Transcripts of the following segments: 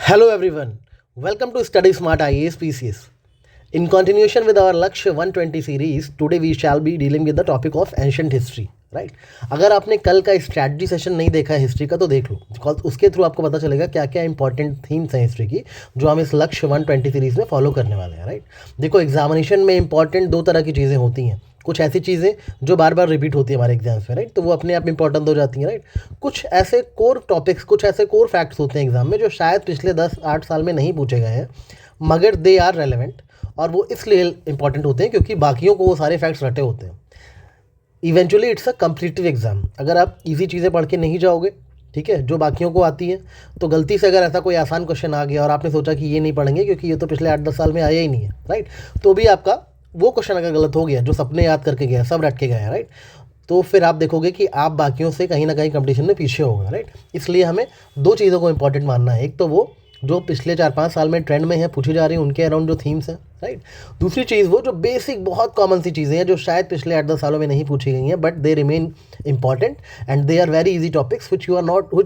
Hello everyone, welcome to Study Smart IAS PCS. In continuation with our Lakshya 120 series, today we shall be dealing with the topic of ancient history. Right अगर आपने कल का strategy session नहीं देखा है history का तो देख लो, बिकॉज उसके थ्रू आपको पता चलेगा क्या क्या इंपॉर्टेंट थीम्स हैं हिस्ट्री की जो हम इस लक्ष्य 120 सीरीज में फॉलो करने वाले हैं. राइट देखो, एग्जामिनेशन में इंपॉर्टेंट दो तरह की चीज़ें होती हैं. कुछ ऐसी चीज़ें जो बार बार रिपीट होती है हमारे एग्जाम्स में, राइट, तो वो अपने आप इंपॉर्टेंट हो जाती हैं. राइट कुछ ऐसे कोर टॉपिक्स, कुछ ऐसे कोर फैक्ट्स होते हैं एग्जाम में जो शायद पिछले 10-8 साल में नहीं पूछे गए हैं, मगर दे आर रेलेवेंट. और वो इसलिए इंपॉर्टेंट होते हैं क्योंकि बाकियों को वो सारे फैक्ट्स रटे होते हैं. Eventually it's a competitive exam. अगर आप इजी चीज़ें पढ़ के नहीं जाओगे, ठीक है, जो बाकियों को आती है, तो गलती से अगर ऐसा कोई आसान क्वेश्चन आ गया और आपने सोचा कि ये नहीं पढ़ेंगे क्योंकि ये तो पिछले 8-10 साल में आया ही नहीं है, राइट, तो भी आपका वो क्वेश्चन अगर गलत हो गया जो सबने याद करके गया, सब रट के गया, राइट, तो फिर आप देखोगे कि आप बाकियों से कहीं ना कहीं कंपटीशन में पीछे होगा. राइट इसलिए हमें दो चीज़ों को इंपॉर्टेंट मानना है. एक तो वो जो पिछले 4-5 साल में ट्रेंड में है, पूछी जा रही है, उनके अराउंड जो थीम्स हैं. राइट दूसरी चीज़ वो जो बेसिक बहुत कॉमन सी चीज़ें हैं जो शायद पिछले 8-10 सालों में नहीं पूछी गई हैं, but they remain important and they are very easy topics which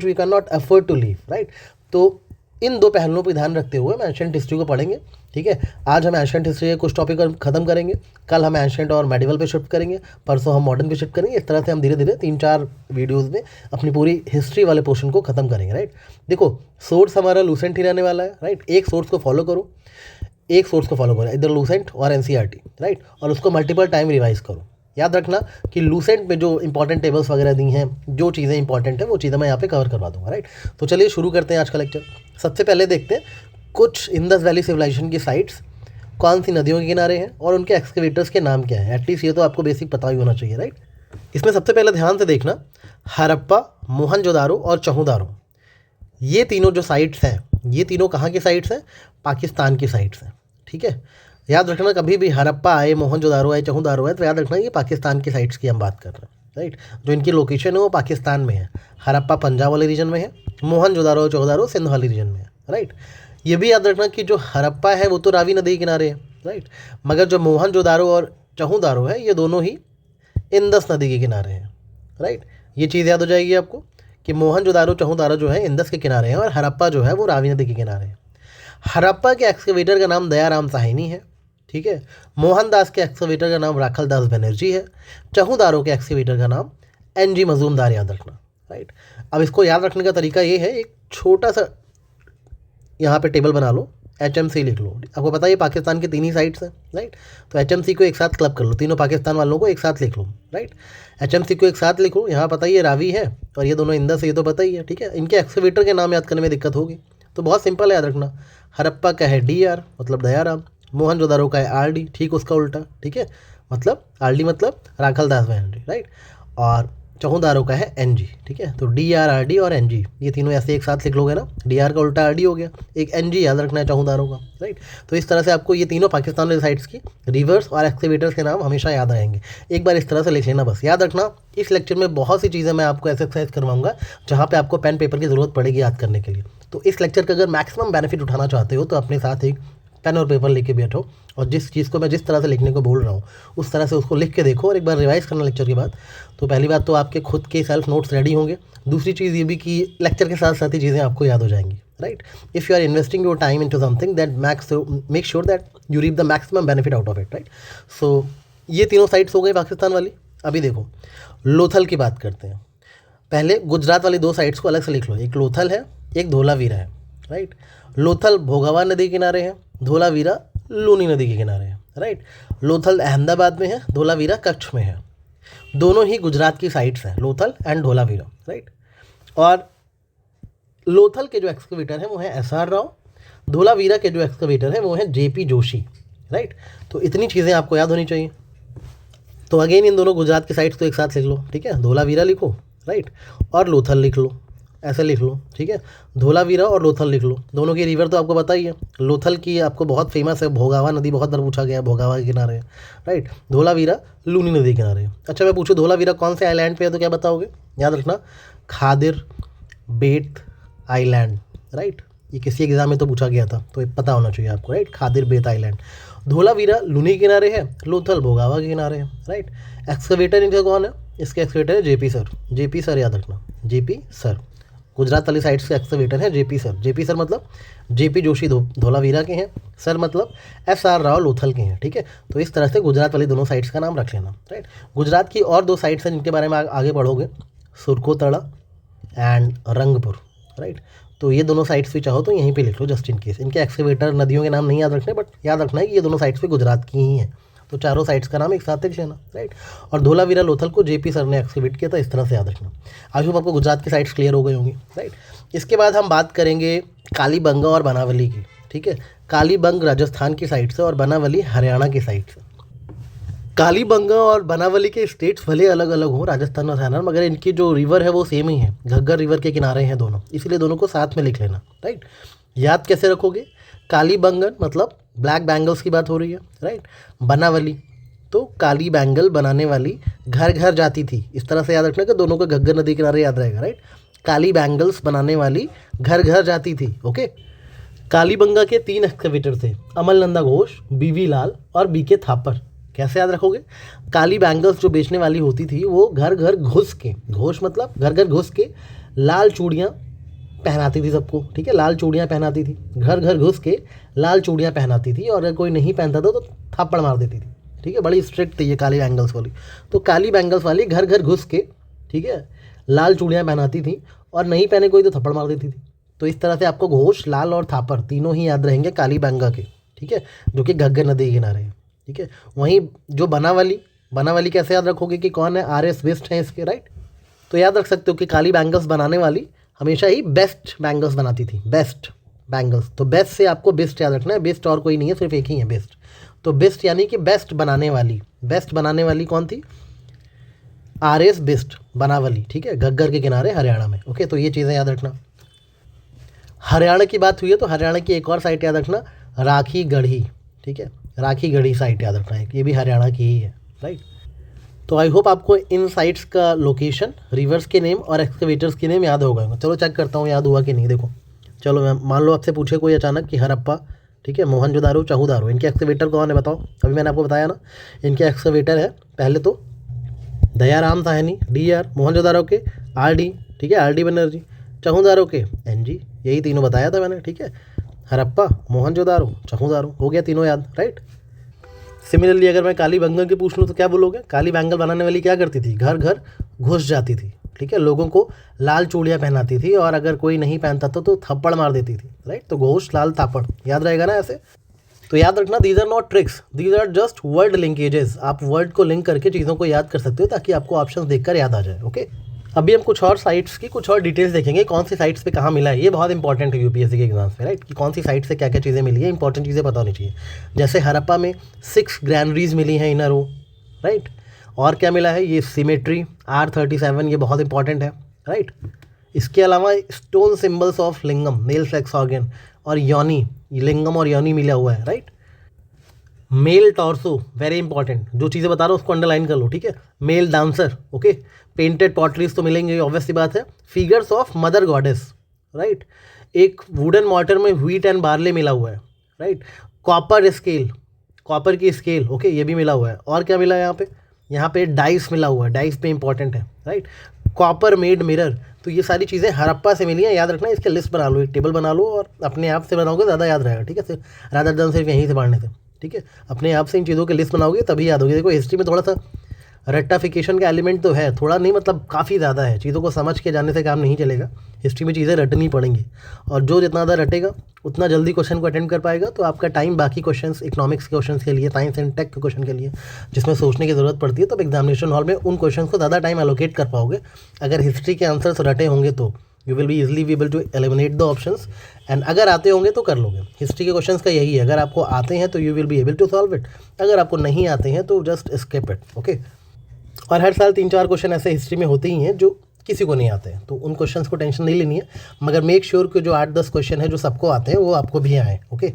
we can not afford to leave. Right तो इन दो पहलुओं पर ध्यान रखते हुए हम एंशिएंट हिस्ट्री को पढ़ेंगे. ठीक है, आज हम एंशिएंट हिस्ट्री के कुछ टॉपिक खत्म करेंगे, कल हम एंशिएंट और मेडिवल पे शिफ्ट करेंगे, परसों हम मॉडर्न पे शिफ्ट करेंगे. इस तरह से हम धीरे धीरे 3-4 वीडियोस में अपनी पूरी हिस्ट्री वाले पोर्शन को खत्म करेंगे. राइट देखो, सोर्स हमारा लूसेंट ही रहने वाला है. राइट एक सोर्स को फॉलो करो, इधर लूसेंट और एनसीईआरटी. राइट और उसको मल्टीपल टाइम रिवाइज करो. याद रखना कि लूसेंट में जो इंपॉर्टेंट टेबल्स वगैरह दी हैं, जो चीज़ें इंपॉर्टेंट हैं वो चीज़ें मैं यहाँ पे कवर करवा दूंगा. राइट तो चलिए शुरू करते हैं आज का लेक्चर. सबसे पहले देखते हैं कुछ इंडस वैली सिविलाइजेशन की साइट्स कौन सी नदियों के किनारे हैं और उनके एक्सकेवेटर्स के नाम क्या है. एटलीस्ट ये तो आपको बेसिक पता ही होना चाहिए. राइट इसमें सबसे पहले ध्यान से देखना, हड़प्पा, मोहनजोदारो और चहुदारो, ये तीनों जो साइट्स हैं, ये तीनों कहाँ की साइट्स हैं? पाकिस्तान की साइट्स हैं. ठीक है, याद रखना कभी भी हड़प्पा आए, मोहनजोदारो आए, चहुदारो आए, तो याद रखना ये पाकिस्तान की साइट्स की हम बात कर रहे हैं. राइट जो इनकी लोकेशन है वो पाकिस्तान में है. हड़प्पा पंजाब वाले रीजन में है, मोहनजोदारो और चहुदारो सिंध वाले रीजन में है. राइट ये भी याद रखना कि जो हड़प्पा है वो तो रावी नदी के किनारे है. राइट मगर जो मोहनजोदारो और चहुदारो है ये दोनों ही इंदस नदी के किनारे हैं. राइट ये चीज़ याद हो जाएगी आपको कि मोहनजोदारो चहुदारो जो है इंदस के किनारे हैं और हड़प्पा जो है वो रावी नदी के किनारे है. हड़प्पा के एक्सकेवेटर का नाम दयाराम साहिनी है. ठीक है, मोहनदास के एक्सकेवेटर का नाम राखल दास बनर्जी है. चहुदारो के एक्सकेवेटर का नाम एनजी मजूमदार. याद रखना. राइट अब इसको याद रखने का तरीका ये है, एक छोटा सा यहाँ पे टेबल बना लो, HMC लिख लो. आपको पता है ये पाकिस्तान की तीन ही साइट्स हैं. राइट तो HMC को एक साथ क्लब कर लो, तीनों पाकिस्तान वालों को एक साथ लिख लो. राइट HMC को एक साथ लिखो. यहाँ पता ही है रावी है और ये दोनों इंदस है, ये तो पता ही है. ठीक है, इनके एक्सकेवेटर के नाम याद करने में दिक्कत होगी तो बहुत सिंपल है, याद रखना. हड़प्पा का है DR मतलब दयाराम, मोहनजोदारो का है RD, ठीक उसका उल्टा. ठीक है, मतलब RD मतलब राखल दास बनर्जी. राइट और चहुदारो का है NG. ठीक है, तो DR, RD और NG ये तीनों ऐसे एक साथ लिख लोगे ना, DR का उल्टा RD हो गया, एक NG याद रखना है चहुदारो का. राइट तो इस तरह से आपको ये तीनों पाकिस्तान वाली साइट्स की रिवर्स और एक्सकेवेटर्स के नाम हमेशा याद रहेंगे. एक बार इस तरह से लिख लेना बस. याद रखना इस लेक्चर में बहुत सी चीज़ें मैं आपको एक्सरसाइज करवाऊंगा जहाँ पर आपको पेन पेपर की ज़रूरत पड़ेगी याद करने के लिए. तो इस लेक्चर का अगर मैक्सिमम बेनिफिट उठाना चाहते हो तो अपने साथ एक पेन और पेपर लेके बैठो और जिस चीज़ को मैं जिस तरह से लिखने को बोल रहा हूँ उस तरह से उसको लिख के देखो और एक बार रिवाइज करना लेक्चर के बाद. तो पहली बात तो आपके खुद के सेल्फ नोट्स रेडी होंगे. दूसरी चीज़ ये भी कि लेक्चर के साथ साथ ही चीज़ें आपको याद हो जाएंगी. Right if you are investing your time into something that make sure that you reap the maximum benefit out of it. Right so ये तीनों साइट्स हो गई पाकिस्तान वाली. अभी देखो लोथल की बात करते हैं. पहले गुजरात वाली दो साइट्स को अलग से लिख लो, एक लोथल है, एक धोलावीरा है. राइट लोथल भोगावा नदी के किनारे है, धोलावीरा लूनी नदी के किनारे है. राइट लोथल अहमदाबाद में है, धोलावीरा कच्छ में है. दोनों ही गुजरात की साइट्स हैं, लोथल एंड धोलावीरा. राइट और लोथल के जो एक्सकेवेटर हैं वो हैं SR राव, धोलावीरा के जो एक्सकेवेटर हैं वो हैं JP जोशी. राइट तो इतनी चीज़ें आपको याद होनी चाहिए. तो अगेन इन दोनों गुजरात की साइट्स को एक साथ लिख लो. ठीक है, धोलावीरा लिखो, राइट, और लोथल लिख लो, ऐसे लिख लो. ठीक है, धोलावीरा और लोथल लिख लो. दोनों की रिवर तो आपको पता ही है. लोथल की आपको बहुत फेमस है, भोगावा नदी बहुत बार पूछा गया है, भोगावा के किनारे है. राइट धोलावीरा लूनी नदी के किनारे है. अच्छा मैं पूछूँ धोलावीरा कौन से आइलैंड पे है तो क्या बताओगे? याद रखना खादिर बेत आइलैंड. राइट ये किसी एग्जाम में तो पूछा गया था तो ये पता होना चाहिए आपको. राइट खादिर बेत आइलैंड. धोलावीरा लूनी के किनारे है, लोथल भोगावा के किनारे है. राइट एक्सकेवेटर इनका कौन है? इसके एक्सकेवेटर है JP सर. JP सर याद रखना, JP सर. गुजरात वाली साइड से एक्सकवेटर है जेपी सर। जेपी सर मतलब जेपी जोशी धोलावीरा के हैं, सर मतलब SR राव लोथल के हैं, ठीक है। तो इस तरह से गुजरात वाली दोनों साइड्स का नाम रख लेना, राइट। गुजरात की और 2 साइड्स हैं जिनके बारे में आगे पढ़ोगे, सुरकोतड़ा एंड रंगपुर, राइट। तो ये दोनों साइट्स भी चाहो तो यहीं पे लिख लो जस्ट इन केस। इनके एक्सकवेटर नदियों के नाम नहीं याद रखने, बट याद रखना है कि ये दोनों साइट्स पे गुजरात की ही हैं। तो चारों साइट्स का नाम एक साथ लिख लेना, राइट। और धोलावीरा लोथल को जेपी सर ने एक्सकवेट किया था, इस तरह से याद रखना। आई होप आपको गुजरात की साइट्स क्लियर हो गई होंगी, राइट। इसके बाद हम बात करेंगे कालीबंगा और बनावली की, ठीक है। कालीबंग राजस्थान की साइड से और बनावली हरियाणा की साइड से। कालीबंगा और बनावली के स्टेट्स भले अलग अलग हों, राजस्थान और हरियाणा, मगर इनकी जो रिवर है वो सेम ही है, घग्गर रिवर के किनारे हैं दोनों, इसलिए दोनों को साथ में लिख लेना, राइट। याद कैसे रखोगे? कालीबंगन मतलब ब्लैक बैंगल्स की बात हो रही है, राइट। बनावली तो काली बैंगल बनाने वाली घर घर जाती थी, इस तरह से याद रखना कि दोनों को घग्गर नदी किनारे याद रहेगा, राइट। काली बैंगल्स बनाने वाली घर घर जाती थी, ओके। कालीबंगा के 3 एक्सकवेटर थे, अमल नंदा घोष, BV लाल और BK थापर। कैसे याद रखोगे? काली बैंगल्स जो बेचने वाली होती थी वो घर घर घुस के, घोष मतलब घर घर घुस के लाल चूड़ियाँ पहनाती थी सबको, ठीक है। लाल चूड़ियाँ पहनाती थी, घर घर घुस के लाल चूड़ियाँ पहनाती थी, और अगर कोई नहीं पहनता था तो थप्पड़ मार देती थी, ठीक है। बड़ी स्ट्रिक्ट थी ये काली बैंगल्स वाली। तो काली बैंगल्स वाली घर घर घुस के, ठीक है, लाल चूड़ियाँ पहनाती थी, और नहीं पहने कोई तो थप्पड़ मार देती थी। तो इस तरह से आपको घोष, लाल और थापर तीनों ही याद रहेंगे काली बैंगा के, ठीक है, जो कि घग्गर नदी के किनारे हैं, ठीक है। वहीं जो बनावली कैसे याद रखोगे कि कौन है? RS बेस्ट हैं इसके, राइट। तो याद रख सकते हो कि काली बैंगल्स बनाने वाली हमेशा ही बेस्ट बैंगल्स बनाती थी, बेस्ट बैंगल्स। तो बेस्ट से आपको बेस्ट याद रखना है, बेस्ट और कोई नहीं है, सिर्फ एक ही है बेस्ट। तो बेस्ट यानी कि बेस्ट बनाने वाली कौन थी? RS बेस्ट बनावली, ठीक है, घग्गर के किनारे हरियाणा में, ओके। तो ये चीज़ें याद रखना। हरियाणा की बात हुई है तो हरियाणा की एक और साइट याद रखना, राखी गढ़ी, ठीक है। राखी गढ़ी साइट याद रखना है, ये भी हरियाणा की ही है, राइट। तो आई होप आपको इन साइट्स का लोकेशन, रिवर्स के नेम और एक्सकवेटर्स के नेम याद हो गए। चलो चेक करता हूँ याद हुआ कि नहीं। देखो, चलो मैं मान लो आपसे पूछे कोई अचानक कि हरप्पा, ठीक है, मोहनजोदारो, चहुदारो, इनके एक्सकवेटर कौन है बताओ? अभी मैंने आपको बताया ना, इनके एक्सकवेटर है पहले तो दयाराम साहनी DR, मोहनजोदारो के RD, ठीक है, RD बनर्जी, चहुदारो के NG, यही तीनों बताया था मैंने, ठीक है। हरप्पा, मोहनजोदारो, चहुदारो, हो गया तीनों याद, राइट। सिमिलरली अगर मैं काली बैंगल की पूछ लूँ तो क्या बोलोगे? काली बैंगल बनाने वाली क्या करती थी? घर घर घुस जाती थी, ठीक है, लोगों को लाल चूड़ियाँ पहनाती थी, और अगर कोई नहीं पहनता था तो थप्पड़ मार देती थी, राइट। तो घोष, लाल, थापड़ याद रहेगा ना ऐसे। तो याद रखना, these are not tricks, these are just word linkages. आप वर्ड को लिंक करके चीज़ों को याद कर सकते हो ताकि आपको ऑप्शन देखकर याद आ जाए, ओके। अभी हम कुछ और साइट्स की कुछ और डिटेल्स देखेंगे, कौन सी साइट्स पे कहाँ मिला है। ये बहुत इंपॉर्टेंट है UPSC के एग्जाम्स में, राइट, कि कौन सी साइट से क्या क्या चीज़ें मिली है, इंपॉर्टेंट चीज़ें पता होनी चाहिए। जैसे हरप्पा में 6 ग्रैनरीज मिली हैं इनर रो, राइट। और क्या मिला है? ये सिमेट्री R37, ये बहुत इंपॉर्टेंट है, राइट। इसके अलावा stone symbols of lingam, male sex organ, और योनी, लिंगम और योनी मिला हुआ है, right. Male torso, very important, जो चीज़ें बता रहा हूँ उसको अंडरलाइन कर लो, ठीक है। Male dancer, okay. Painted potteries तो मिलेंगे, ऑब्वियस सी बात है। Figures of mother goddess, right. एक वुडन मॉर्टर में व्हीट एंड बार्ले मिला हुआ है, राइट। कॉपर स्केल, कॉपर की स्केल, ओके, ये भी मिला हुआ है। और क्या मिला है यहाँ पे? यहाँ पे डाइस मिला हुआ है, डाइस पे इंपॉर्टेंट है, राइट। कॉपर मेड मिरर, तो ये सारी चीज़ें हरप्पा से मिली हैं, याद रखना। इसके लिस्ट बना लो, एक टेबल बना लो, और अपने आप से बनाओगे ज़्यादा याद रहेगा, ठीक है, सिर्फ रादर देन सिर्फ यहीं से पढ़ने से, ठीक है। अपने आप से इन चीज़ों की लिस्ट बनाओगे तभी याद होगी। देखो, हिस्ट्री में थोड़ा सा रट्टाफिकेशन का एलिमेंट तो है, थोड़ा नहीं मतलब काफ़ी ज़्यादा है। चीज़ों को समझ के जाने से काम नहीं चलेगा, हिस्ट्री में चीज़ें रटनी पड़ेंगी, और जो जितना ज़्यादा रटेगा उतना जल्दी क्वेश्चन को अटेंड कर पाएगा। तो आपका टाइम बाकी क्वेश्चंस, इकोनॉमिक्स के क्वेश्चन के लिए, साइंस एंड टेक के क्वेश्चन के लिए, जिसमें सोचने की ज़रूरत पड़ती है, तो एग्जामिनेशन हॉल में उन क्वेश्चन को ज़्यादा टाइम एलोकेट कर पाओगे। अगर हिस्ट्री के आंसर्स रटे होंगे तो you will be easily able to eliminate the options, and अगर आते होंगे तो कर लोगे। हिस्ट्री के क्वेश्चंस का यही है, अगर आपको आते हैं तो you will be able to solve it, अगर आपको नहीं आते हैं तो जस्ट स्किप इट, ओके। और हर साल 3-4 क्वेश्चन ऐसे हिस्ट्री में होते ही हैं जो किसी को नहीं आते हैं, तो उन क्वेश्चंस को टेंशन नहीं लेनी है, मगर मेक श्योर कि जो 8-10 क्वेश्चन है जो सबको आते हैं वो आपको भी आए, ओके।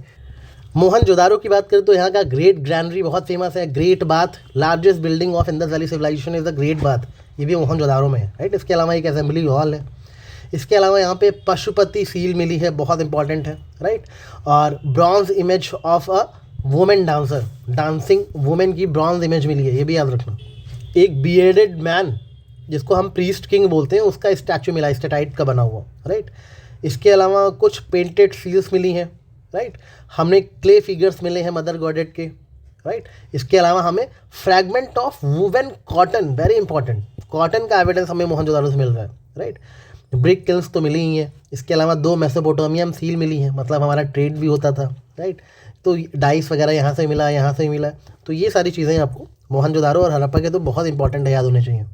मोहनजोदारो की बात करें तो यहाँ का ग्रेट ग्रैनरी बहुत फेमस है। Great bath, largest building of Indus valley civilisation is the great bath, ये भी मोहनजोदारो में है, राइट। इसके अलावा एक असेंबली हॉल है। इसके अलावा यहाँ पे पशुपति सील मिली है, बहुत इंपॉर्टेंट है, राइट। और bronze image of a women dancer, dancing women की ब्रॉन्ज इमेज मिली है, ये भी याद रखना। एक बियर्डेड मैन जिसको हम प्रीस्ट किंग बोलते हैं, उसका स्टैचू मिला है स्टेटाइट का बना हुआ, राइट। इसके अलावा कुछ पेंटेड सील्स मिली हैं, राइट। हमने क्ले फिगर्स मिले हैं मदर गॉडेट के, राइट। इसके अलावा हमें fragment of woven cotton, very important, cotton का एविडेंस हमें मोहनजोदारो से मिल रहा है, राइट। ब्रिक किल्स तो मिली ही हैं। इसके अलावा 2 मेसोपोटामियम सील मिली हैं, मतलब हमारा ट्रेड भी होता था, राइट। तो डाइस वगैरह यहाँ से मिला, यहाँ से मिला। तो ये सारी चीज़ें आपको मोहनजोदारो और हड़प्पा के तो बहुत इंपॉर्टेंट है, याद होने चाहिए।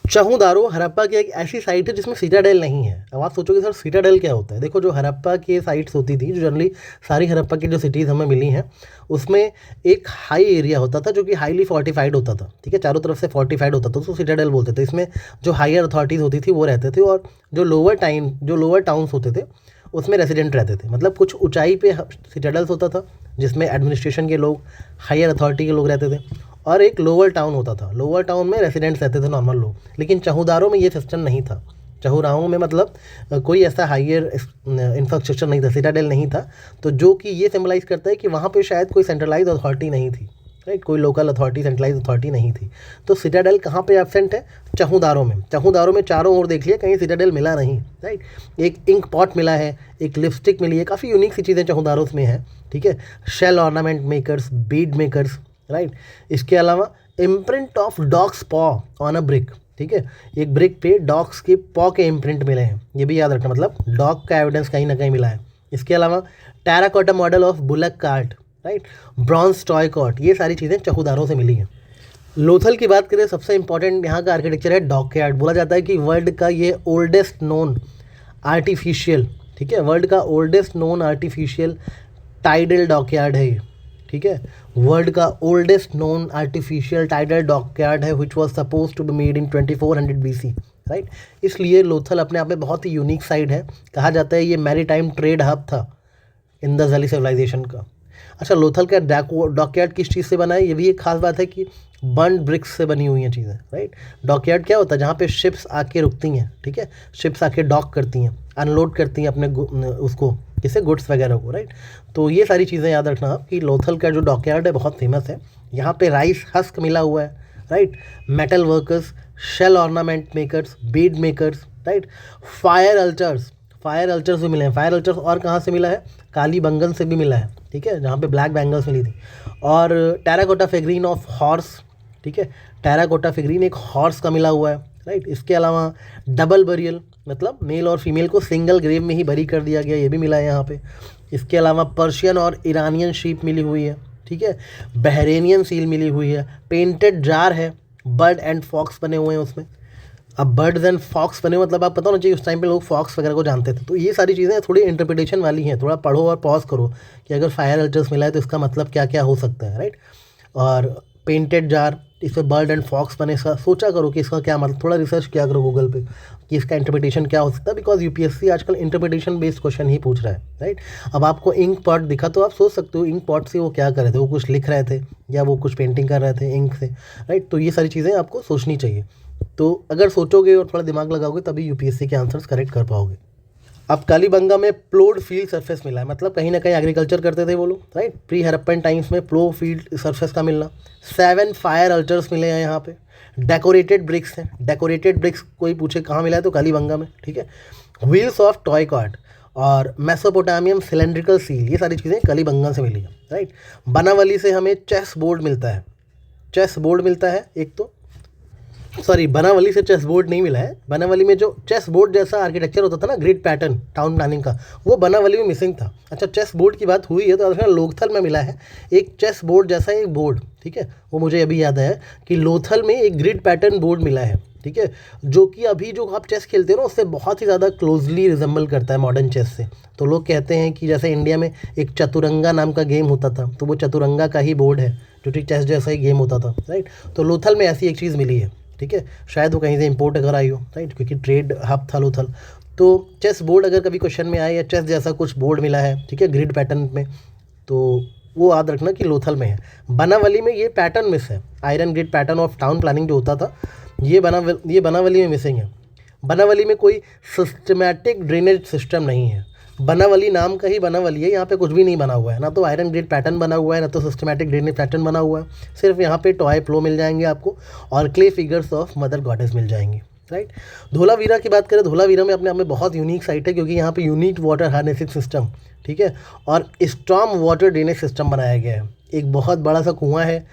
चहुदारो हड़प्पा की एक ऐसी साइट है जिसमें सिटाडेल नहीं है। अब आप सोचोगे सर सिटाडेल क्या होता है। देखो, जो हड़प्पा की साइट्स होती थी, जो जनरली सारी हड़प्पा की जो सिटीज़ हमें मिली हैं, उसमें एक हाई एरिया होता था जो कि हाईली फोर्टिफाइड होता था, ठीक है, चारों तरफ से फोर्टिफाइड होता था, उसको सिटाडेल बोलते थे। इसमें जो हायर अथॉरिटीज़ होती थी वो रहते थे, और जो लोअर टाउन्स होते थे उसमें रेसिडेंट रहते थे। मतलब कुछ ऊंचाई पे सिटाडेल्स होता था जिसमें एडमिनिस्ट्रेशन के लोग, हायर अथॉरिटी के लोग रहते थे, और एक लोअर टाउन होता था। लोअर टाउन में रेसिडेंट्स रहते थे, नॉर्मल लोग। लेकिन चहुदारों में ये सिस्टम नहीं था। चहुराहों में मतलब कोई ऐसा हायर इंफ्रास्ट्रक्चर नहीं था, सिटाडेल नहीं था। तो जो कि ये सिम्बलाइज़ करता है कि वहाँ पे शायद कोई सेंट्रलाइज अथॉरिटी नहीं थी, राइट, कोई लोकल अथॉरिटी, सेंट्रलाइज अथॉरिटी नहीं थी। तो सिटाडेल कहाँ पे एब्सेंट है? चहुदारों में। चहुदारों में चारों ओर देख लिया, कहीं सिटाडेल मिला नहीं, राइट। एक इंक पॉट मिला है, एक लिपस्टिक मिली है, काफ़ी यूनिक सी चीज़ें चहुदारों में है, ठीक है। Shell ornament makers, bead makers, right. इसके अलावा imprint of dog's paw on a brick, ठीक है, एक ब्रिक पे डॉग्स के पॉ के इम्प्रिंट मिले हैं, ये भी याद रखना, मतलब डॉग का एविडेंस कहीं ना कहीं मिला है। इसके अलावा terracotta model of bullock cart, right, bronze toy cart, ये सारी चीज़ें चहुदारों से मिली हैं। लोथल की बात करें, सबसे इंपॉर्टेंट यहाँ का आर्किटेक्चर है डॉकयार्ड। बोला जाता है कि वर्ल्ड का ये ओल्डेस्ट नोन आर्टिफिशियल, ठीक है, वर्ल्ड का oldest known artificial tidal dockyard है ये, ठीक है। वर्ल्ड का oldest known artificial tidal dockyard है, which was suppose to be made in 2400 BC, right. इसलिए लोथल अपने आप में बहुत ही यूनिक साइट है। कहा जाता है ये मैरीटाइम ट्रेड हब था इंदस वैली सिविलाइजेशन का। अच्छा, लोथल का डॉकयार्ड किस चीज़ से बना है? ये भी एक खास बात है कि बर्न ब्रिक्स से बनी हुई हैं चीज़ें, राइट। डॉकयार्ड क्या होता है? जहाँ पे शिप्स आके रुकती हैं, ठीक है, शिप्स आके डॉक करती हैं, अनलोड करती हैं अपने उसको, किसे, गुड्स वगैरह को, राइट। तो ये सारी चीज़ें याद रखना आप कि लोथल का जो डॉकयार्ड है बहुत फेमस है। यहाँ पे राइस हस्क मिला हुआ है, right, metal workers, shell ornament makers, bead makers, right, fire altars भी मिले हैं। फायर अल्चर्स और कहाँ से मिला है? काली बंगन से भी मिला है, ठीक है, जहाँ पे ब्लैक बैंगल्स मिली थी। और टेराकोटा फिगरीन ऑफ हॉर्स, ठीक है, टेराकोटा फिगरीन एक हॉर्स का मिला हुआ है, राइट। इसके अलावा डबल बरियल, मतलब मेल और फीमेल को सिंगल ग्रेव में ही बरी कर दिया गया, ये भी मिला है यहाँ पे। इसके अलावा पर्शियन और ईरानियन शीप मिली हुई है, ठीक है, बहरेनियन सील मिली हुई है, पेंटेड जार है, बर्ड एंड फॉक्स बने हुए हैं उसमें। अब बर्ड्स एंड फॉक्स बने, मतलब आप पता होना चाहिए उस टाइम पे लोग फॉक्स वगैरह को जानते थे। तो ये सारी चीज़ें थोड़ी इंटरप्रिटेशन वाली हैं, थोड़ा पढ़ो और पॉज करो कि अगर फायर अल्चर्स मिला है तो इसका मतलब क्या क्या हो सकता है, राइट। और पेंटेड जार, इस पर बर्ड एंड फॉक्स बने, इसका सोचा करो कि इसका क्या मतलब, थोड़ा रिसर्च किया करो गूगल पे कि इसका इंटरप्रिटेशन क्या हो सकता है, बिकॉज यूपीएससी आजकल इंटरप्रिटेशन बेस्ड क्वेश्चन ही पूछ रहा है, राइट। अब आपको इंक पॉट दिखा तो आप सोच सकते हो इंक पॉट से वो क्या कर रहे थे, वो कुछ लिख रहे थे या वो कुछ पेंटिंग कर रहे थे इंक से, राइट। तो ये सारी चीज़ें आपको सोचनी चाहिए। तो अगर सोचोगे और थोड़ा दिमाग लगाओगे तभी यूपीएससी के आंसर्स करेक्ट कर पाओगे। अब कालीबंगा में प्लोड फील्ड सरफेस मिला है, मतलब कहीं ना कहीं एग्रीकल्चर करते थे वो लोग, राइट। प्री हड़प्पन टाइम्स में प्लो फील्ड सरफेस का मिलना। 7 फायर अल्चर्स मिले हैं यहाँ पे। डेकोरेटेड ब्रिक्स हैं, डेकोरेटेड ब्रिक्स कोई पूछे कहाँ मिला है तो कालीबंगा में, ठीक है। व्हील्स ऑफ टॉय कार्ट और मेसोपोटामियम सिलेंड्रिकल सील, ये सारी चीज़ें कालीबंगा से मिली हैं, राइट। बनावली से हमें चेस बोर्ड मिलता है, चेस बोर्ड मिलता है एक तो, सॉरी, बनावली से चेस बोर्ड नहीं मिला है। बनावली में जो चेस बोर्ड जैसा आर्किटेक्चर होता था ना, ग्रिड पैटर्न टाउन प्लानिंग का, वो बनावली में मिसिंग था। अच्छा, चेस बोर्ड की बात हुई है तो लोथल में मिला है एक चेस बोर्ड जैसा एक बोर्ड, ठीक है, वो मुझे अभी याद आया कि लोथल में एक ग्रिड पैटर्न बोर्ड मिला है, ठीक है, जो कि अभी जो आप चेस खेलते हो ना उससे बहुत ही ज़्यादा क्लोजली रिजेंबल करता है मॉडर्न चेस से। तो लोग कहते हैं कि जैसे इंडिया में एक चतुरंगा नाम का गेम होता था, तो वो चतुरंगा का ही बोर्ड है जो कि चेस जैसा ही गेम होता था, राइट। तो लोथल में ऐसी एक चीज़ मिली है, ठीक है, शायद वो कहीं से इंपोर्ट अगर आई हो, राइट, क्योंकि ट्रेड हब था लोथल। तो चेस बोर्ड अगर कभी क्वेश्चन में आए या चेस जैसा कुछ बोर्ड मिला है, ठीक है, ग्रिड पैटर्न में, तो वो याद रखना कि लोथल में है। बनावली में ये पैटर्न मिस है, iron grid pattern of town planning जो होता था, ये बनावली में मिसिंग है। बनावली में कोई सिस्टमैटिक ड्रेनेज सिस्टम नहीं है। बनावली नाम का ही बनावली है, यहाँ पे कुछ भी नहीं बना हुआ है, ना तो आयरन ग्रेड पैटर्न बना हुआ है, ना तो सिस्टमैटिक ड्रेनेज पैटर्न बना हुआ है। सिर्फ यहाँ पे टॉय प्लो मिल जाएंगे आपको और clay figures of mother goddess मिल जाएंगे, राइट। धोलावीरा की बात करें, धोलावीरा में अपने आप में बहुत यूनिक साइट है क्योंकि यहाँ पे यूनिक वाटर हार्नेसिंग सिस्टम, ठीक है, और स्टॉर्म वाटर ड्रेनेज सिस्टम बनाया गया है। एक बहुत बड़ा सा कुआं है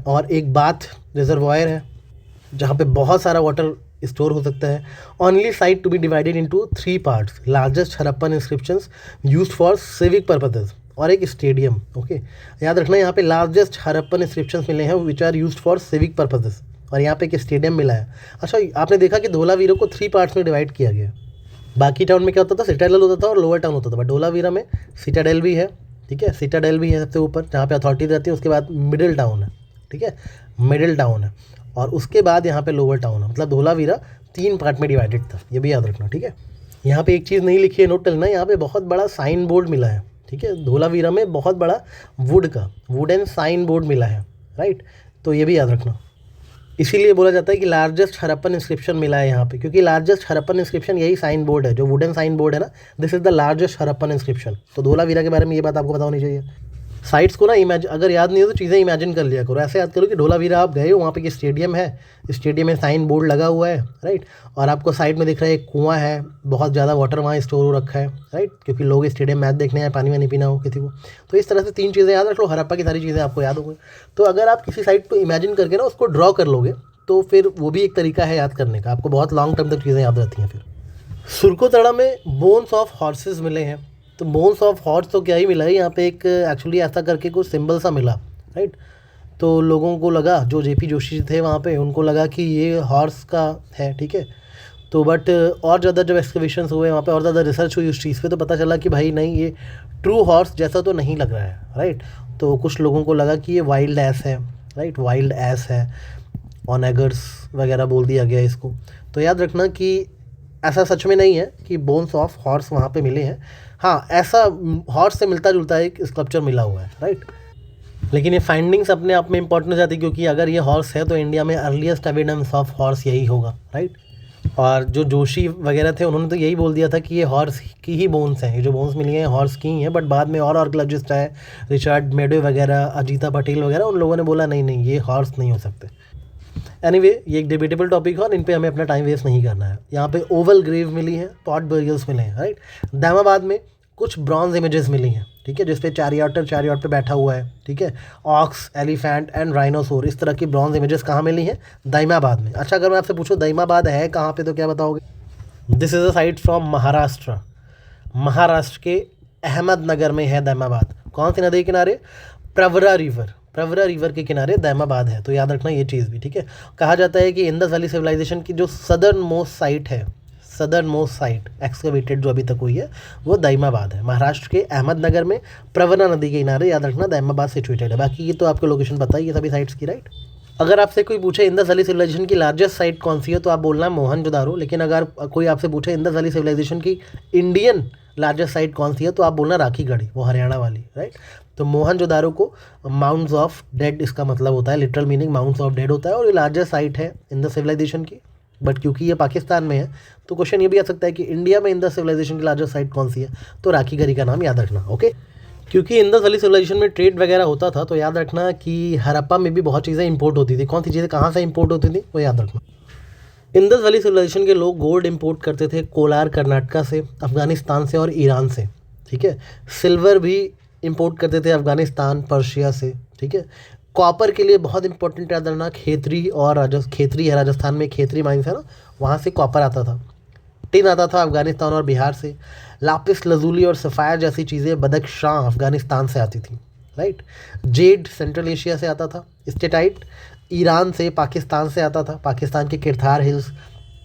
और एक बाथ रिजर्वायर है जहाँ पे बहुत सारा वाटर स्टोर हो सकता है। Only site to be divided into 3 parts, largest Harappan inscriptions used for civic purposes और एक स्टेडियम। ओके, याद रखना यहाँ पे लार्जेस्ट हड़प्पन इंस्क्रिप्शंस मिले हैं which are used for civic purposes, और यहाँ पे एक स्टेडियम मिला है। अच्छा, आपने देखा कि धोलावीरा को 3 पार्ट्स में डिवाइड किया गया। बाकी टाउन में क्या होता था, सिटाडेल होता था और लोअर टाउन होता था, बट धोलावीरा में सिटाडेल भी है, ठीक है, सिटाडेल भी है सबसे ऊपर जहाँ पे अथॉरिटी रहती है। उसके बाद मिडिल टाउन है, ठीक है, मिडिल टाउन है, और उसके बाद यहाँ पे लोअर टाउन है। मतलब धोलावीरा 3 पार्ट में डिवाइडेड था, ये भी याद रखना, ठीक है। यहाँ पे एक चीज़ नहीं लिखी है, नोट करना, यहाँ पे बहुत बड़ा साइन बोर्ड मिला है, ठीक है, धोलावीरा में बहुत बड़ा वुडन साइन बोर्ड मिला है, राइट, तो ये भी याद रखना। इसीलिए बोला जाता है कि लार्जेस्ट हड़प्पन इंस्क्रिप्शन मिला है यहाँ पे, क्योंकि लार्जेस्ट हड़प्पन इंस्क्रिप्शन यही साइन बोर्ड है, जो वुडन साइन बोर्ड है ना, this is the largest Harappan inscription. तो धोलावीरा के बारे में ये बात आपको पता होनी चाहिए। साइट्स को ना अगर याद नहीं हो तो चीज़ें इमेजिन कर लिया करो। ऐसे याद करो कि धोलावीरा आप गए हो, वहाँ पे एक स्टेडियम है, स्टेडियम में साइन बोर्ड लगा हुआ है, राइट, और आपको साइड में दिख रहा है एक कुआं है, बहुत ज़्यादा वाटर वहाँ स्टोर हो रखा है, राइट, क्योंकि लोग स्टेडियम मैच देखने आए, पानी वानी पीना हो किसी को। तो इस तरह से 3 चीज़ें याद रख लो, हड़प्पा की सारी चीज़ें आपको याद हो गई। तो अगर आप किसी साइट को इमेजिन करके ना उसको ड्रॉ कर लोगे तो फिर वो भी एक तरीका है याद करने का, आपको बहुत लॉन्ग टर्म तक चीज़ें याद रहती हैं। फिर सुरकोतड़ा में बोन्स ऑफ हॉर्सेस मिले हैं। तो बोन्स ऑफ हॉर्स तो क्या ही मिला है, यहाँ पे एक एक्चुअली ऐसा करके कुछ सिंबल सा मिला, राइट। तो लोगों को लगा, जो जेपी जोशी थे वहाँ पे, उनको लगा कि ये हॉर्स का है, ठीक है। तो बट और ज़्यादा जब एक्सकवेशंस हुए वहाँ पे और ज़्यादा रिसर्च हुई उस चीज़ पे, तो पता चला कि भाई नहीं, ये ट्रू हॉर्स जैसा तो नहीं लग रहा है, राइट। तो कुछ लोगों को लगा कि ये वाइल्ड एस है, राइट, वाइल्ड एस है, ऑनेगर्स वगैरह बोल दिया गया इसको। तो याद रखना कि ऐसा सच में नहीं है कि बोन्स ऑफ हॉर्स वहाँ पे मिले हैं। हाँ, ऐसा हॉर्स से मिलता जुलता एक स्कल्पचर मिला हुआ है, राइट। लेकिन ये फाइंडिंग्स अपने आप में इंपॉर्टेंट हो जाती है, क्योंकि अगर ये हॉर्स है तो इंडिया में अर्लीस्ट एविडेंस ऑफ हॉर्स यही होगा, राइट। और जो जोशी वगैरह थे उन्होंने तो यही बोल दिया था कि ये हॉर्स की ही बोन्स हैं, ये जो बोन्स मिली हैं हॉर्स की ही हैं। बट बाद में और आर्कियोलॉजिस्ट आए, रिचर्ड मेडवे वगैरह, अजीता पटेल वगैरह, उन लोगों ने बोला नहीं नहीं, ये हॉर्स नहीं हो सकते। एनीवे, ये एक डिबेटेबल टॉपिक है और इन पे हमें अपना टाइम वेस्ट नहीं करना है। यहाँ पे ओवल ग्रेव मिली है, पॉट बरियल्स मिले हैं, राइट। दामाबाद में कुछ ब्रॉन्ज इमेजेस मिली हैं, ठीक है, जिसपे चैरियट पे बैठा हुआ है, ठीक है, ऑक्स, एलिफेंट एंड राइनोसोर, इस तरह की ब्रॉन्ज इमेजेस कहाँ मिली हैं? दाइमाबाद में। अच्छा, अगर मैं आपसे पूछूँ दाइमाबाद है कहाँ पे, तो क्या बताओगे? This is a site from Maharashtra. Maharashtra के अहमदनगर में है दाइमाबाद। कौन सी नदी के किनारे? प्रवरा रिवर के किनारे दाइमाबाद है। तो याद रखना ये चीज़ भी, ठीक है। कहा जाता है कि इंडस वैली सिविलाइजेशन की जो सदर्न मोस्ट साइट एक्सकवेटेड जो अभी तक हुई है वो दाइमाबाद है, महाराष्ट्र के अहमदनगर में, प्रवरा नदी के किनारे। याद रखना दाइमाबाद सिचुएटेड है। बाकी ये तो आपको लोकेशन पता ही है सभी साइट्स की, राइट। अगर आपसे कोई पूछे इंडस वैली सिविलाइजेशन की लार्जेस्ट साइट कौन सी है, तो आप बोलना मोहनजोदारो। लेकिन अगर कोई आपसे पूछे इंडस वैली सिविलाइजेशन की इंडियन लार्जेस्ट साइट कौन सी है, तो आप बोलना राखीगढ़ी, वो हरियाणा वाली, राइट। तो मोहनजोदारो को माउंट्स ऑफ डेड इसका मतलब होता है, literal meaning mounds of dead होता है, और ये लार्जेस्ट साइट है इंडस सिविलाइजेशन की। बट क्योंकि ये पाकिस्तान में है तो क्वेश्चन ये भी आ सकता है कि इंडिया में इंडस सिविलाइजेशन की लार्जेस्ट साइट कौन सी है, तो राखीगढ़ी का नाम याद रखना, ओके। क्योंकि इंडस वैली सिविलाइजेशन में ट्रेड वगैरह होता था, तो याद रखना कि हड़प्पा में भी बहुत चीज़ें इंपोर्ट होती थी। कौन सी चीज़ें कहाँ से इंपोर्ट होती थी वो याद रखना। इंडस वैली सिविलाइजेशन के लोग गोल्ड इंपोर्ट करते थे कोलार कर्नाटका से, अफगानिस्तान से और ईरान से, ठीक है। सिल्वर भी इंपोर्ट करते थे अफगानिस्तान, पर्शिया से, ठीक है। कॉपर के लिए बहुत इंपॉर्टेंट याद रखना खेतरी और खेतरी है, राजस्थान में खेतरी माइंस है ना, वहाँ से कॉपर आता था। टिन आता था अफगानिस्तान और बिहार से। लापिस लजूली और सफ़ायर जैसी चीज़ें बदख्शां अफगानिस्तान से आती थी, राइट। जेड सेंट्रल एशिया से आता था। स्टेटाइट ईरान से, पाकिस्तान से आता था, पाकिस्तान के किरथार हिल्स,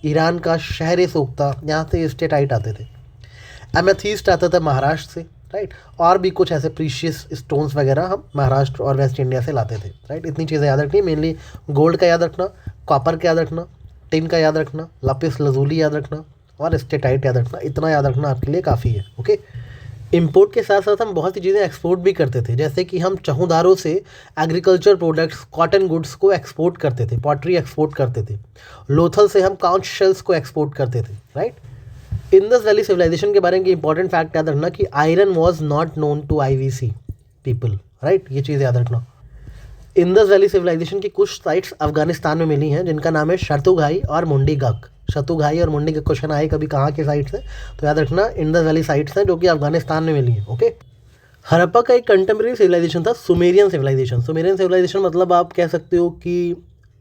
ईरान का शहर सोख्ता, यहाँ से स्टेटाइट आते थे। एमेथीस्ट आता था महाराष्ट्र से, राइट। और भी कुछ ऐसे प्रीशियस स्टोन्स वगैरह हम महाराष्ट्र और वेस्ट इंडिया से लाते थे, राइट। इतनी चीज़ें याद रखनी, मेनली गोल्ड का याद रखना, कॉपर का याद रखना, टिन का याद रखना, लापिस लजूली याद रखना और स्टेटाइट याद रखना। इतना याद रखना आपके लिए काफ़ी है, ओके। इंपोर्ट के साथ साथ हम बहुत सी चीज़ें एक्सपोर्ट भी करते थे, जैसे कि हम चहुदारों से एग्रीकल्चर प्रोडक्ट्स, कॉटन गुड्स को एक्सपोर्ट करते थे, पॉटरी एक्सपोर्ट करते थे। लोथल से हम काउंच शेल्स को एक्सपोर्ट करते थे, राइट। इंडस वैली सिविलाइजेशन के बारे में इंपॉर्टेंट फैक्ट याद रखना कि iron was not known to IVC people, right, ये चीज़ याद रखना। इंडस वैली सिविलाइजेशन की कुछ साइट्स अफगानिस्तान में मिली हैं जिनका नाम है शतुघाई और मुंडी गक। शतुघाई और मुंडी गक क्वेश्चन आए कभी कहाँ के साइट्स हैं, तो याद रखना इंडस वैली साइट्स हैं जो कि अफगानिस्तान में मिली हैं। ओके, हड़प्पा का एक कंटेम्प्रेरी सिविलाइजेशन था सुमेरियन सिविलाइजेशन। सुमेरियन सिविलाइजेशन मतलब आप कह सकते हो कि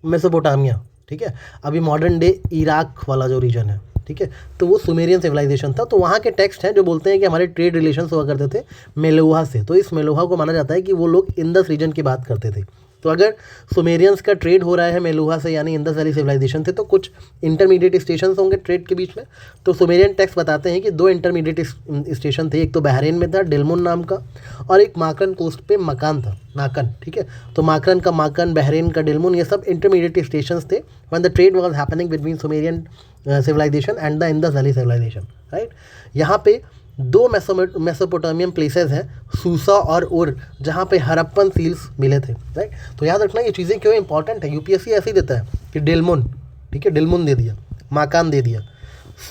मेसोपोटामिया, ठीक है, अभी मॉडर्न डे इराक वाला जो रीजन है, ठीक है, तो वो सुमेरियन सिविलाइजेशन था। तो वहाँ के टेक्स्ट हैं जो बोलते हैं कि हमारे ट्रेड रिलेशंस हुआ करते थे मेलुहा से, तो इस मेलुहा को माना जाता है कि वो लोग इंडस रीजन की बात करते थे। तो अगर सुमेरियंस का ट्रेड हो रहा है मेलुहा से यानी इंडस वैली सिविलाइजेशन थे, तो कुछ इंटरमीडिएट स्टेशन होंगे ट्रेड के बीच में। तो सुमेरियन टेक्स्ट बताते हैं कि 2 इंटरमीडिएट स्टेशन थे, एक तो बहरीन में था डेलमुन नाम का, और एक माकन कोस्ट पे मकान था, माकन, ठीक है। तो माकन का माकन, बहरीन का डेलमुन, ये सब इंटरमीडिएट स्टेशन थे when the trade was happening between Sumerian civilisation and the Indus valley civilisation, right. यहाँ पे 2 मेसोपोटामियन प्लेसेस हैं, सूसा और उर, जहाँ पे हड़प्पन सील्स मिले थे, राइट। तो याद रखना ये चीज़ें क्यों इंपॉर्टेंट है। यूपीएससी ऐसे ही देता है कि डेलमुन, ठीक है, डेलमुन दे दिया, माकान दे दिया,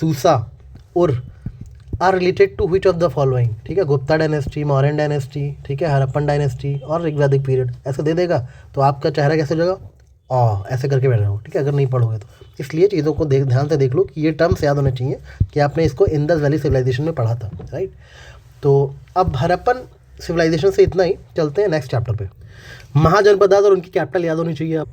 Susa, Ur are related to which of the following, ठीक है, गुप्ता डायनेस्टी, मौर्यन डायनेस्टी, ठीक है, हड़प्पन डायनेस्टी और ऋग्वैदिक पीरियड, ऐसे दे देगा तो आपका चेहरा कैसे हो जाएगा, ऐसे करके बैठ रहे हो, ठीक है, अगर नहीं पढ़ोगे तो। इसलिए चीज़ों को ध्यान से देख लो कि ये टर्म्स याद होने चाहिए कि आपने इसको इंडस वैली सिविलाइजेशन में पढ़ा था, राइट। तो अब हड़प्पन सिविलाइजेशन से इतना ही, चलते हैं नेक्स्ट चैप्टर पे। महाजनपदास और उनकी कैपिटल याद होनी चाहिए। आप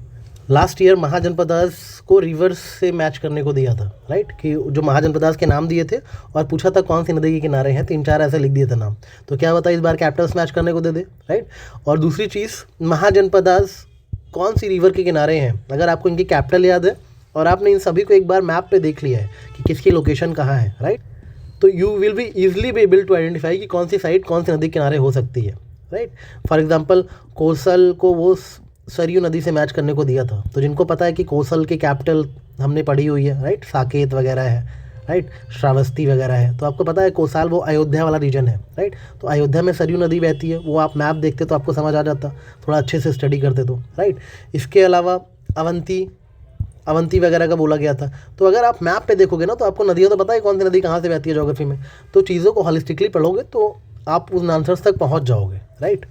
लास्ट ईयर महाजनपदास को रिवर्स से मैच करने को दिया था, राइट, कि जो महाजनपदास के नाम दिए थे और पूछा था कौन सी नदी के किनारे हैं, 3-4 ऐसे लिख दिए थे नाम। तो क्या बता, इस बार कैपिटल्स मैच करने को दे दे, राइट। और दूसरी चीज़, महाजनपदास कौन सी रिवर के किनारे हैं, अगर आपको इनकी कैपिटल याद है और आपने इन सभी को एक बार मैप पे देख लिया है कि किसकी लोकेशन कहाँ है, राइट, तो you will be easily be able to identify कि कौन सी साइट कौन सी नदी किनारे हो सकती है, राइट। फॉर एग्जांपल कोसल को वो सरयू नदी से मैच करने को दिया था, तो जिनको पता है कि कोसल की कैपिटल हमने पढ़ी हुई है, राइट, साकेत वगैरह है, राइट, श्रावस्ती वगैरह है, तो आपको पता है कोसाल वो अयोध्या वाला रीजन है, राइट। तो अयोध्या में सरयू नदी बहती है, वो आप मैप देखते तो आपको समझ आ जाता, थोड़ा अच्छे से स्टडी करते तो, राइट। इसके अलावा अवंती वगैरह का बोला गया था। तो अगर आप मैप पे देखोगे ना तो आपको नदियाँ तो पता है कौन सी नदी कहाँ से बहती है ज्योग्राफी में, तो चीज़ों को हॉलिस्टिकली पढ़ोगे तो आप उन आंसर्स तक पहुँच जाओगे, राइट।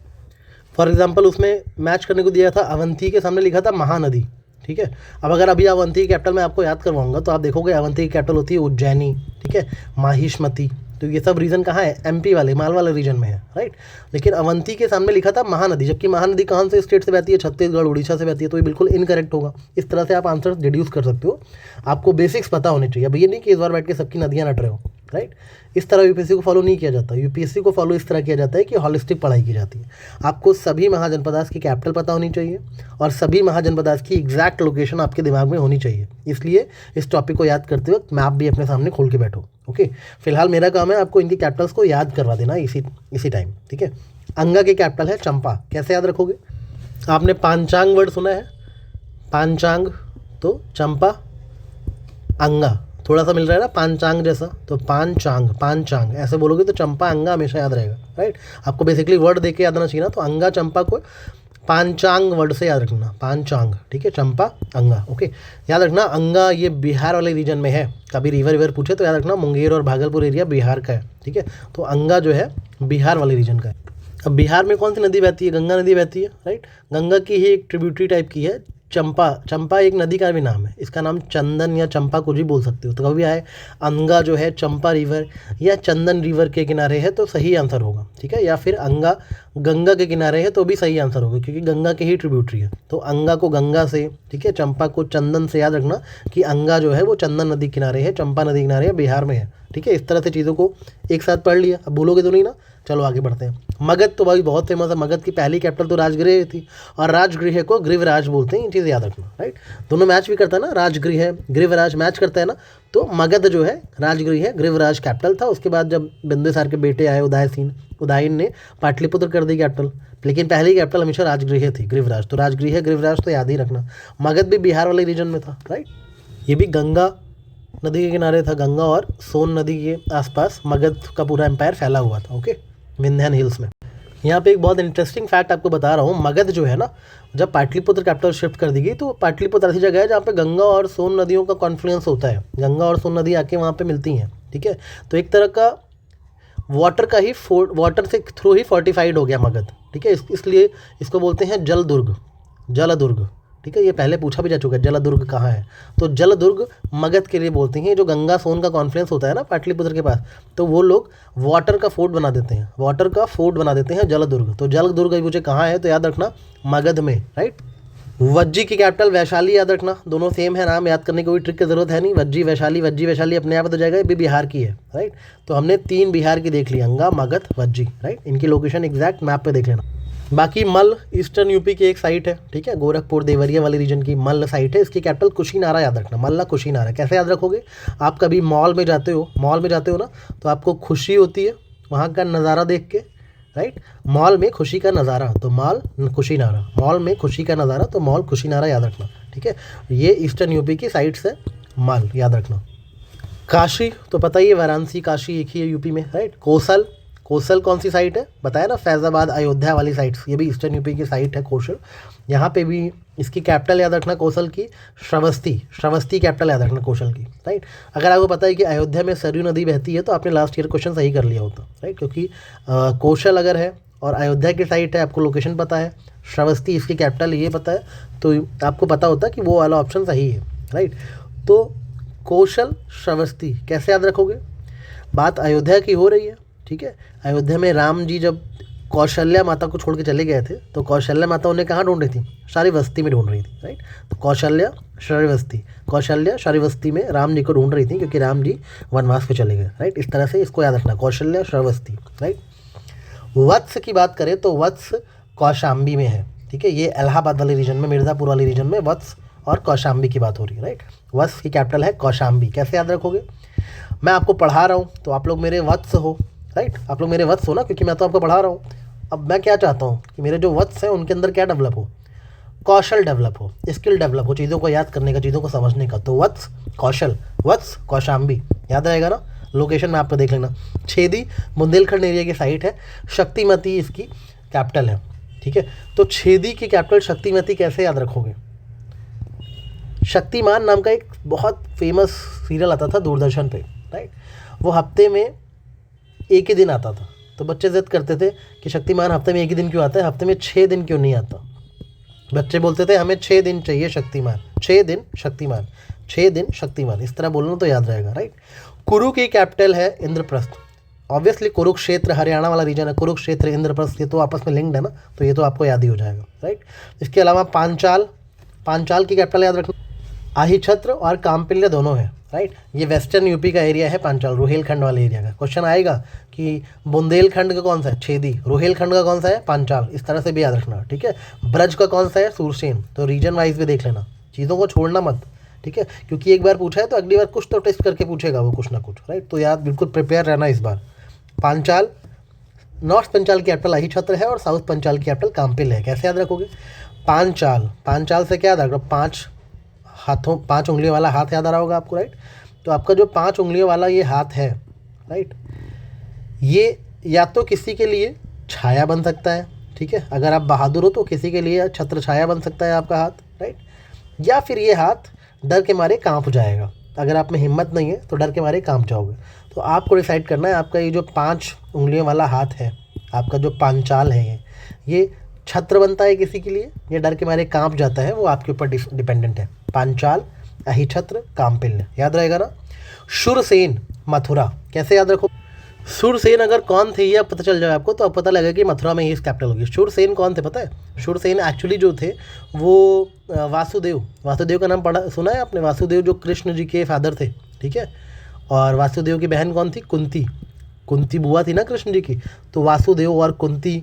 फॉर एग्जाम्पल उसमें मैच करने को दिया था, अवंती के सामने लिखा था महानदी, ठीक है। अब अगर अभी अवंती की कैपिटल मैं आपको याद करवाऊंगा तो आप देखोगे अवंती की कैपिटल होती है उज्जैनी, ठीक है, माहिष्मती, तो ये सब रीजन कहाँ है, MP वाले माल वाले रीजन में है, राइट। लेकिन अवंती के सामने लिखा था महानदी, जबकि महानदी कहाँ से स्टेट से बहती है, छत्तीसगढ़ उड़ीसा से बहती है, तो ये बिल्कुल इनकरेक्ट होगा। इस तरह से आप आंसर डिड्यूस कर सकते हो, आपको बेसिक्स पता होने चाहिए। अब ये नहीं कि इस बार बैठ के सबकी नदियाँ नट रहे हो, राइट। इस तरह यूपीएससी को फॉलो नहीं किया जाता। यूपीएससी को फॉलो इस तरह किया जाता है कि हॉलिस्टिक पढ़ाई की जाती है। आपको सभी महाजनपदास की कैपिटल पता होनी चाहिए और सभी महाजनपदास की एग्जैक्ट लोकेशन आपके दिमाग में होनी चाहिए। इसलिए इस टॉपिक को याद करते वक्त मैप भी अपने सामने खोल के बैठो, ओके। फिलहाल मेरा काम है आपको इनकी कैपिटल्स को याद करवा देना इसी टाइम, ठीक है। अंगा की कैपिटल है चंपा, कैसे याद रखोगे, आपने पांचांग वर्ड सुना है, पांचांग, तो चंपा अंगा थोड़ा सा मिल रहा है ना पांचांग जैसा, तो पांचांग ऐसे बोलोगे तो चंपा अंगा हमेशा याद रहेगा, राइट। आपको बेसिकली वर्ड देके याद आना चाहिए ना, तो अंगा चंपा को पांचांग वर्ड से याद रखना, पांचांग, ठीक है, चंपा अंगा, ओके। याद रखना अंगा ये बिहार वाले रीजन में है, कभी रिवर पूछे तो याद रखना मुंगेर और भागलपुर एरिया बिहार का है, ठीक है। तो अंगा जो है बिहार वाले रीजन का है। अब बिहार में कौन सी नदी बहती है, गंगा नदी बहती है, राइट। गंगा की ही एक ट्रिब्यूटरी टाइप की है चंपा एक नदी का भी नाम है, इसका नाम चंदन या चंपा कुछ भी बोल सकते हो। तो कभी आए अंगा जो है चंपा रिवर या चंदन रिवर के किनारे है तो सही आंसर होगा, ठीक है। या फिर अंगा गंगा के किनारे है तो भी सही आंसर होगा, क्योंकि गंगा की ही ट्रिब्यूटरी है। तो अंगा को गंगा से, ठीक है, चंपा को चंदन से याद रखना कि अंगा जो है वो चंदन नदी किनारे है, चंपा नदी किनारे है, बिहार में है, ठीक है। इस तरह से चीज़ों को एक साथ पढ़ लिया, अब बोलोगे तो नहीं ना। चलो आगे बढ़ते हैं। मगध तो भाई बहुत फेमस है, मगध की पहली कैपिटल तो राजगृह थी और राजगृह को गृहराज बोलते हैं, ये चीज़ याद रखना, राइट। दोनों मैच भी करता है ना, राजगृह गृहराज मैच करता है ना। तो मगध जो है राजगृह गृहराज कैपिटल था। उसके बाद जब बिंदुसार के बेटे आए उदयन ने पाटलिपुत्र कर दी कैपिटल, लेकिन पहली कैपिटल हमेशा राजगृह थी, गृहराज। तो राजगृह गृहराज तो याद ही रखना। मगध भी बिहार वाले रीजन में था, राइट। ये भी गंगा नदी के किनारे था, गंगा और सोन नदी के आसपास मगध का पूरा एम्पायर फैला हुआ था, ओके, विंध्यान हिल्स में। यहाँ पे एक बहुत इंटरेस्टिंग फैक्ट आपको बता रहा हूँ। मगध जो है ना, जब पाटलिपुत्र कैपिटल शिफ्ट कर दी गई तो पाटलिपुत्र ऐसी जगह है जहाँ पे गंगा और सोन नदियों का कॉन्फ्लुएंस होता है, गंगा और सोन नदी आके वहाँ पे मिलती हैं, ठीक है। तो एक तरह का वाटर से थ्रू ही फोर्टिफाइड हो गया मगध, ठीक है। इसलिए इसको बोलते हैं जलदुर्ग, जलदुर्ग, ठीक है। ये पहले पूछा भी जा चुका है जलदुर्ग कहाँ है, तो जलदुर्ग मगध के लिए बोलते हैं। जो गंगा सोन का कॉन्फ्रेंस होता है ना पाटलिपुत्र के पास, तो वो लोग वाटर का फोर्ट बना देते हैं, वाटर का फोर्ट बना देते हैं जलदुर्ग। तो जलदुर्ग मुझे कहाँ है, तो याद रखना मगध में, राइट। वज्जी की कैपिटल वैशाली, याद रखना, दोनों सेम है, नाम याद करने की कोई ट्रिक की जरूरत है नहीं। वज्जी वैशाली अपने आप हो जाएगा, ये भी बिहार की है, राइट। तो हमने 3 बिहार की देख ली, अंगा, मगध, वज्जी, राइट। इनकी लोकेशन एग्जैक्ट मैप पे देख लेना। बाकी मल ईस्टर्न यूपी की एक साइट है, ठीक है, गोरखपुर देवरिया वाले रीजन की मल साइट है। इसकी कैपिटल कुशीनारा, याद रखना, मल्ला कुशीनारा। कैसे याद रखोगे, आप कभी मॉल में जाते हो ना, तो आपको खुशी होती है वहाँ का नज़ारा देख के, राइट। मॉल में खुशी का नज़ारा, तो मॉल कुशीनारा, मॉल में खुशी का नज़ारा, तो मॉल कुशीनारा, याद रखना, ठीक है। ये ईस्टर्न यूपी की साइट से मॉल, याद रखना। काशी तो पता ही है, वाराणसी काशी एक ही है यूपी में, राइट। कोसल कौन सी साइट है, बताया ना, फैज़ाबाद अयोध्या वाली साइट, ये भी ईस्टर्न यूपी की साइट है कोसल। यहाँ पे भी इसकी कैपिटल याद रखना कोसल की, श्रावस्ती कैपिटल याद रखना कोसल की, राइट। अगर आपको पता है कि अयोध्या में सरयू नदी बहती है, तो आपने लास्ट ईयर क्वेश्चन सही कर लिया होता, राइट। क्योंकि कोसल अगर है और अयोध्या की साइट है, आपको लोकेशन पता है, श्रावस्ती इसकी कैपिटल ये पता है, तो आपको पता होता है कि वो वाला ऑप्शन सही है, राइट। तो कोसल श्रावस्ती कैसे याद रखोगे, बात अयोध्या की हो रही है, ठीक है। अयोध्या में राम जी जब कौशल्या माता को छोड़ के चले गए थे, तो कौशल्या माता उन्हें कहाँ ढूंढ रही थी, श्रावस्ती में ढूंढ रही थी, राइट। तो कौशल्या श्रावस्ती में राम जी को ढूंढ रही थी, क्योंकि राम जी वनवास पे चले गए, राइट। इस तरह से इसको याद रखना, कौशल्या श्रावस्ती, राइट। वत्स की बात करें तो वत्स कौशाम्बी में है, ठीक है। ये इलाहाबाद वाले रीजन में, मिर्ज़ापुर वाले रीजन में वत्स और कौशाम्बी की बात हो रही है, राइट। वत्स की कैपिटल है कौशाम्बी। कैसे याद रखोगे, मैं आपको पढ़ा रहा हूँ तो आप लोग मेरे वत्स हो, राइट। आप लोग मेरे वत्स हो ना, क्योंकि मैं तो आपको पढ़ा रहा हूँ। अब मैं क्या चाहता हूँ कि मेरे जो वत्स हैं उनके अंदर क्या डेवलप हो, कौशल डेवलप हो, स्किल डेवलप हो, चीज़ों को याद करने का, चीज़ों को समझने का। तो वत्स कौशल, वत्स कौशाम्बी, याद रहेगा ना। लोकेशन में आपको देख लेना, छेदी बुंदेलखंड एरिया की साइट है, शक्तिमती इसकी कैपिटल है, ठीक है। तो छेदी की कैपिटल शक्तिमती कैसे याद रखोगे, शक्तिमान नाम का एक बहुत फेमस सीरियल आता था दूरदर्शन पे, राइट। वो हफ्ते में एक ही दिन आता था, तो बच्चे जिद करते थे कि शक्तिमान हफ्ते में एक ही दिन क्यों आता है, हफ्ते में 6 दिन क्यों नहीं आता। बच्चे बोलते थे हमें 6 दिन चाहिए शक्तिमान, 6 दिन शक्तिमान, 6 दिन शक्तिमान, इस तरह बोलना तो याद रहेगा, राइट। कुरु की कैपिटल है इंद्रप्रस्थ। ऑब्वियसली कुरुक्षेत्र हरियाणा वाला रीजन है, कुरुक्षेत्र इंद्रप्रस्थ, ये तो आपस में लिंक्ड है ना, तो ये तो आपको याद ही हो जाएगा, राइट। इसके अलावा पांचाल की कैपिटल याद रखना, आहीछत्र और कामपिल्य दोनों है, राइट। ये वेस्टर्न यूपी का एरिया है पांचाल, रोहिलखंड वाले एरिया का। क्वेश्चन आएगा कि बुंदेलखंड का कौन सा है, छेदी, रोहिलखंड का कौन सा है, पांचाल, इस तरह से भी याद रखना, ठीक है। ब्रज का कौन सा है, सूरसेन। तो रीजन वाइज भी देख लेना, चीज़ों को छोड़ना मत, ठीक है। क्योंकि एक बार पूछा है तो अगली बार कुछ तो टेस्ट करके पूछेगा वो, कुछ ना कुछ, राइट। तो याद बिल्कुल प्रिपेयर रहना इस बार। पांचाल, नॉर्थ पंचाल की कैपिटल अहीछत्र है और साउथ पंचाल की कैपिटल कामपिल है। कैसे याद रखोगे, पांचाल से क्या याद रखो, 5 उंगलियों वाला हाथ याद आ रहा होगा आपको, राइट। तो आपका जो 5 उंगलियों वाला ये हाथ है, राइट, ये या तो किसी के लिए छाया बन सकता है, ठीक है। अगर आप बहादुर हो तो किसी के लिए छत्र छाया बन सकता है आपका हाथ, राइट। या फिर ये हाथ डर के मारे कांप जाएगा, अगर आप में हिम्मत नहीं है तो डर के मारे कांप जाओगे। तो आपको डिसाइड करना है, आपका ये जो 5 उंगलियों वाला हाथ है, आपका जो पांचाल है, ये छत्र बनता है किसी के लिए या डर के मारे कांप जाता है, वो आपके ऊपर डिपेंडेंट है। पांचाल, अहीछत्र, कामपिल्य, याद रहेगा ना। शूरसेन मथुरा, कैसे याद रखो, शूरसेन अगर कौन थे ये पता चल जाए आपको, तो अब पता लगेगा कि मथुरा में ही इस कैपिटल होगी। शूरसेन कौन थे पता है, शूरसेन एक्चुअली जो थे वो वासुदेव का नाम पढ़ा सुना है आपने, वासुदेव जो कृष्ण जी के फादर थे, ठीक है। और वासुदेव की बहन कौन थी, कुंती बुआ थी ना कृष्ण जी की, तो वासुदेव और कुंती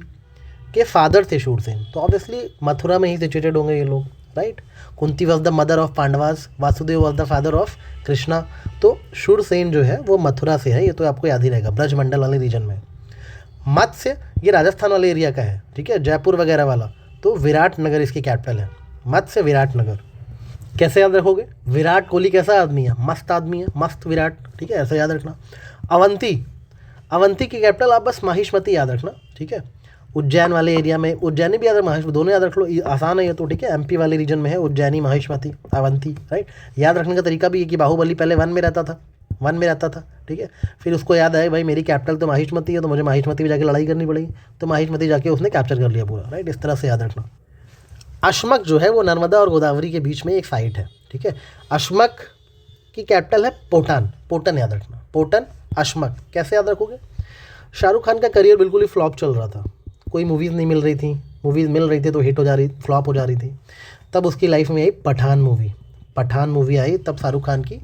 के फादर थे शूरसेन। तो ऑब्वियसली मथुरा में ही सिचुएटेड होंगे ये लोग, right. Kunti was the mother of Pandavas, Vasudev was the father of Krishna. तो शूरसेन जो है वो मथुरा से है, ये तो आपको याद ही रहेगा, ब्रजमंडल वाले रीजन में। मत्स्य ये राजस्थान वाले एरिया का है, ठीक है, जयपुर वगैरह वाला। तो विराटनगर इसकी कैपिटल है, मत्स्य विराटनगर। कैसे याद रखोगे, विराट कोहली कैसा आदमी है, मस्त आदमी है, मस्त विराट, ठीक है, ऐसा याद रखना। अवंती की कैपिटल आप बस माहिष्मती याद रखना, ठीक है। उज्जैन वाले एरिया में, उज्जैनी भी याद रख, माहिष्मती दोनों याद रख लो, आसान है ये तो, ठीक है। एमपी वाले रीजन में है उज्जैनी, माहिष्मती, अवंती, राइट। याद रखने का तरीका भी है कि बाहुबली पहले 1 में रहता था, वन में रहता था, ठीक है। फिर उसको याद आया भाई मेरी कैपिटल तो माहिष्मती है, तो मुझे माहिष्मती में जाके लड़ाई करनी पड़ेगी, तो माहिष्मती जाके उसने कैप्चर कर लिया पूरा, राइट। इस तरह से याद रखना। अशमक जो है वो नर्मदा और गोदावरी के बीच में एक साइट है, ठीक है। अशमक की कैपिटल है पोटान, पोटन याद रखना, पोटन अशमक। कैसे याद रखोगे? शाहरुख खान का करियर बिल्कुल ही फ्लॉप चल रहा था, कोई मूवीज़ नहीं मिल रही थी, मूवीज़ मिल रही थी तो हिट हो जा रही, फ्लॉप हो जा रही थी। तब उसकी लाइफ में आई पठान मूवी, पठान मूवी आई, तब शाहरुख खान की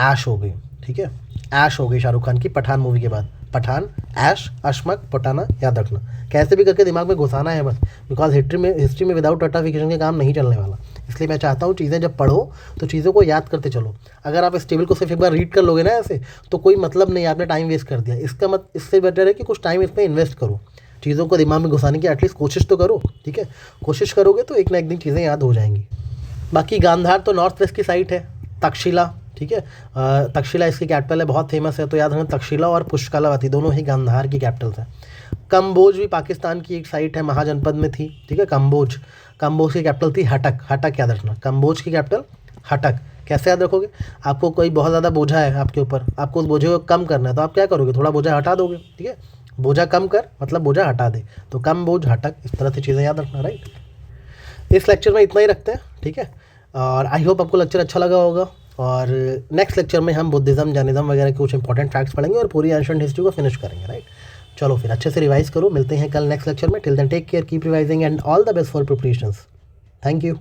ऐश हो गई, ठीक है। ऐश हो गई शाहरुख खान की पठान मूवी के बाद। पठान, ऐश, अशमक, पटाना याद रखना, कैसे भी करके दिमाग में घुसाना है बस, बिकॉज हिस्ट्री में विदाउट रटाफिकेशन के काम नहीं चलने वाला। इसलिए मैं चाहता हूँ चीज़ें जब पढ़ो तो चीज़ों को याद करते चलो। अगर आप इस टेबल को सिर्फ एक बार रीड कर लोगे ना ऐसे, तो कोई मतलब नहीं, आपने टाइम वेस्ट कर दिया। इससे बेटर है कि कुछ टाइम इसमें इन्वेस्ट करो, चीज़ों को दिमाग में घुसाने की एटलीस्ट कोशिश तो करो, ठीक है। कोशिश करोगे तो एक ना एक दिन चीज़ें याद हो जाएंगी। बाकी गांधार तो नॉर्थ वेस्ट की साइड है, तक्षशिला, ठीक है। तक्षशिला इसकी कैपिटल है, बहुत फेमस है, तो याद रखना तक्षशिला और पुष्कलावती दोनों ही गांधार की कैपिटल्स हैं। कम्बोज भी पाकिस्तान की एक साइट है, महाजनपद में थी, ठीक है। कम्बोज, कम्बोज की कैपिटल थी हटक, हटक याद रखना, कम्बोज की कैपिटल हटक। कैसे याद रखोगे? आपको कोई बहुत ज़्यादा बोझा है आपके ऊपर, आपको उस बोझे को कम करना है, तो आप क्या करोगे? थोड़ा बोझा हटा दोगे, ठीक है। बोझा कम कर मतलब बोझा हटा दे, तो कम बोझ हटक, इस तरह से चीज़ें याद रखना, राइट। इस लेक्चर में इतना ही रखते हैं, ठीक है। और आई होप आपको लेक्चर अच्छा लगा होगा। और नेक्स्ट लेक्चर में हम बुद्धिज़्म, जैनिज़्म वगैरह के कुछ इंपॉर्टेंट फैक्ट्स पढ़ेंगे और पूरी एंशिएंट हिस्ट्री को फिनिश करेंगे, राइट। चलो फिर अच्छे से रिवाइज करो, मिलते हैं कल नेक्स्ट लेक्चर में। Till then take care, keep revising and all the best for preparations. Thank you.